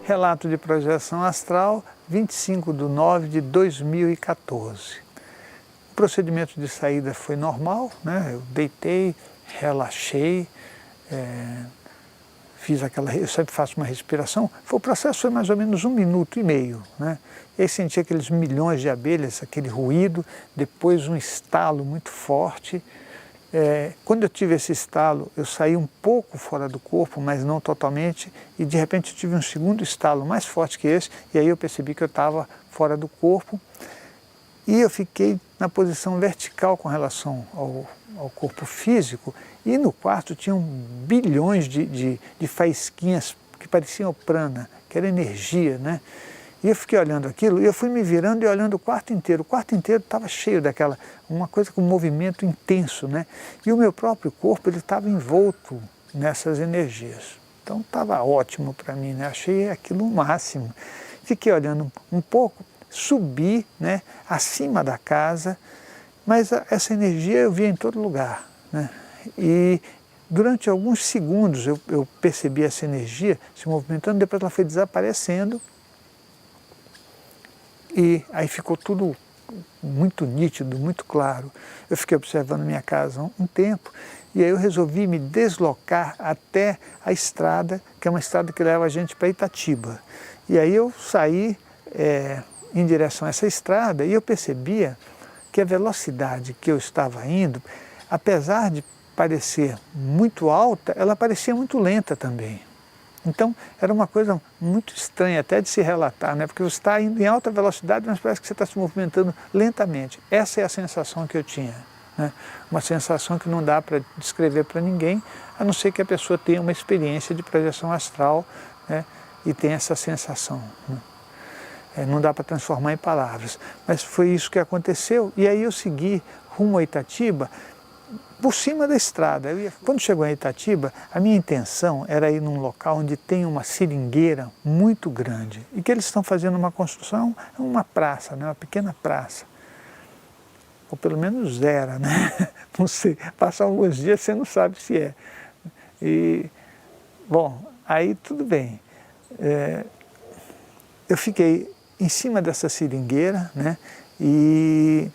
relato de projeção astral, 25/9/2014. O procedimento de saída foi normal, né? Eu deitei, relaxei, fiz aquela, eu sempre faço uma respiração, o processo foi mais ou menos 1 minuto e meio, né? E aí senti aqueles milhões de abelhas, aquele ruído, depois um estalo muito forte. Quando eu tive esse estalo, eu saí um pouco fora do corpo, mas não totalmente, e de repente eu tive um segundo estalo mais forte que esse, e aí eu percebi que eu estava fora do corpo, e eu fiquei na posição vertical com relação ao corpo físico, e no quarto tinham bilhões de faísquinhas que pareciam prana, que era energia, né? E eu fiquei olhando aquilo, e eu fui me virando e olhando o quarto inteiro estava cheio daquela, uma coisa com um movimento intenso, né? E o meu próprio corpo, ele estava envolto nessas energias. Então estava ótimo para mim, né? Achei aquilo o máximo. Fiquei olhando um pouco, subi, né, acima da casa, mas essa energia eu via em todo lugar, né? E durante alguns segundos eu percebi essa energia se movimentando, depois ela foi desaparecendo, e aí ficou tudo muito nítido, muito claro. Eu fiquei observando minha casa um tempo, e aí eu resolvi me deslocar até a estrada, que é uma estrada que leva a gente para Itatiba. E aí eu saí em direção a essa estrada, e eu percebia que a velocidade que eu estava indo, apesar de parecer muito alta, ela parecia muito lenta também. Então, era uma coisa muito estranha até de se relatar, né? Porque você está indo em alta velocidade, mas parece que você está se movimentando lentamente. Essa é a sensação que eu tinha, né? Uma sensação que não dá para descrever para ninguém, a não ser que a pessoa tenha uma experiência de projeção astral, né? E tenha essa sensação, né? Não dá para transformar em palavras. Mas foi isso que aconteceu, e aí eu segui rumo a Itatiba, por cima da estrada. Quando chegou em Itatiba, a minha intenção era ir num local onde tem uma seringueira muito grande, e que eles estão fazendo uma construção, uma praça, né, uma pequena praça. Ou pelo menos era, né? Não sei, passar alguns dias você não sabe se é. E, bom, aí tudo bem. Eu fiquei em cima dessa seringueira, né, e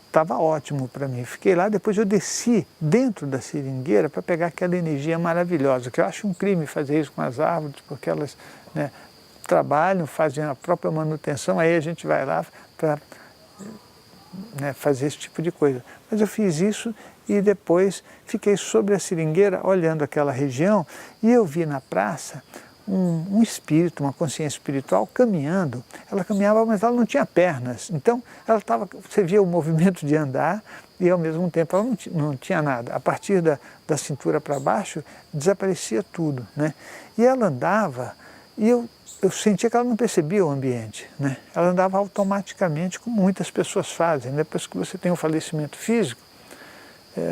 estava ótimo para mim. Fiquei lá, depois eu desci dentro da seringueira para pegar aquela energia maravilhosa, que eu acho um crime fazer isso com as árvores, porque elas, né, trabalham, fazem a própria manutenção, aí a gente vai lá para, né, fazer esse tipo de coisa. Mas eu fiz isso e depois fiquei sobre a seringueira olhando aquela região, e eu vi na praça um espírito, uma consciência espiritual caminhando. Ela caminhava, mas ela não tinha pernas. Então, ela estava, você via o movimento de andar, e ao mesmo tempo ela não tinha nada. A partir da cintura para baixo, desaparecia tudo, né? E ela andava, e eu sentia que ela não percebia o ambiente, né? Ela andava automaticamente, como muitas pessoas fazem. Depois que você tem um falecimento físico,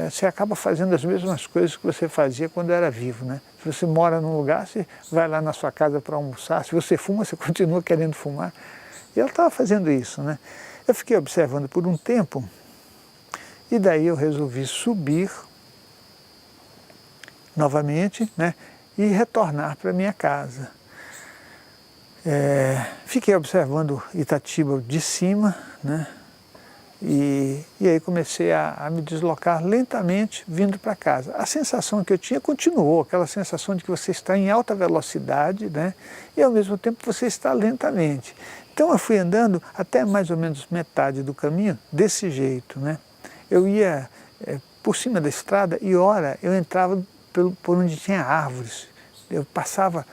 você acaba fazendo as mesmas coisas que você fazia quando era vivo, né? Se você mora num lugar, você vai lá na sua casa para almoçar, se você fuma, você continua querendo fumar. E ela estava fazendo isso, né? Eu fiquei observando por um tempo, e daí eu resolvi subir novamente, né, e retornar para minha casa. Fiquei observando Itatiba de cima, né? E aí comecei a me deslocar lentamente vindo para casa. A sensação que eu tinha continuou, aquela sensação de que você está em alta velocidade, né? E ao mesmo tempo você está lentamente. Então eu fui andando até mais ou menos metade do caminho desse jeito, né? Eu ia por cima da estrada e ora eu entrava por onde tinha árvores. Eu passava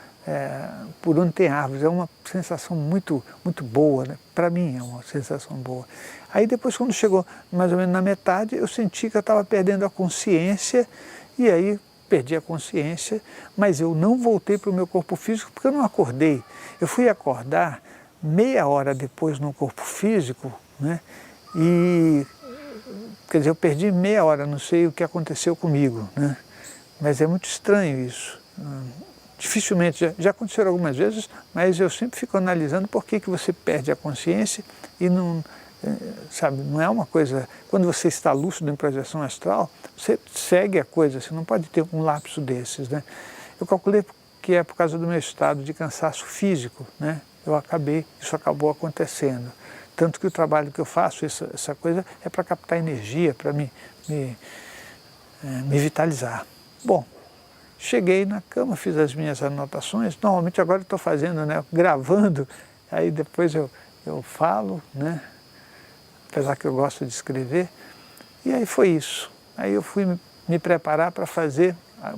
por onde tem árvores, é uma sensação muito, muito boa, né? Para mim é uma sensação boa. Aí depois, quando chegou mais ou menos na metade, eu senti que eu estava perdendo a consciência, e aí perdi a consciência, mas eu não voltei para o meu corpo físico porque eu não acordei. Eu fui acordar meia hora depois no corpo físico, né? E, quer dizer, eu perdi meia hora, não sei o que aconteceu comigo, né? Mas é muito estranho isso. Dificilmente, já aconteceram algumas vezes, mas eu sempre fico analisando por que você perde a consciência e não, sabe, não é uma coisa... Quando você está lúcido em projeção astral, você segue a coisa, você não pode ter um lapso desses, né? Eu calculei que que é por causa do meu estado de cansaço físico, né? Isso acabou acontecendo. Tanto que o trabalho que eu faço, essa coisa, é para captar energia, para me vitalizar. Bom, cheguei na cama, fiz as minhas anotações, normalmente agora eu estou fazendo, né, gravando, aí depois eu falo, né, apesar que eu gosto de escrever, e aí foi isso. Aí eu fui me preparar para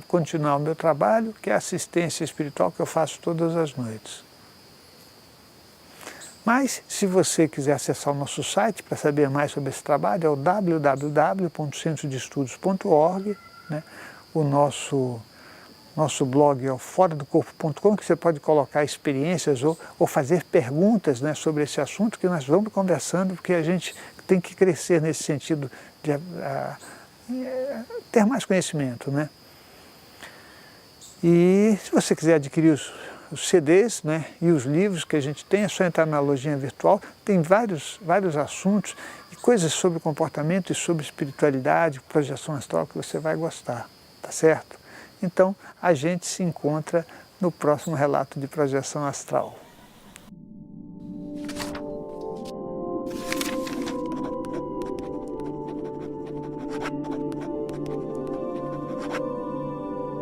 continuar o meu trabalho, que é a assistência espiritual que eu faço todas as noites. Mas, se você quiser acessar o nosso site para saber mais sobre esse trabalho, é o www.centrodeestudos.org, né? O nosso blog é o foradocorpo.com, que você pode colocar experiências ou fazer perguntas, né, sobre esse assunto, que nós vamos conversando, porque a gente tem que crescer nesse sentido de ter mais conhecimento, né? E se você quiser adquirir os CDs, né, e os livros que a gente tem, é só entrar na lojinha virtual, tem vários assuntos e coisas sobre comportamento e sobre espiritualidade, projeção astral, que você vai gostar, tá certo? Então, a gente se encontra no próximo relato de projeção astral.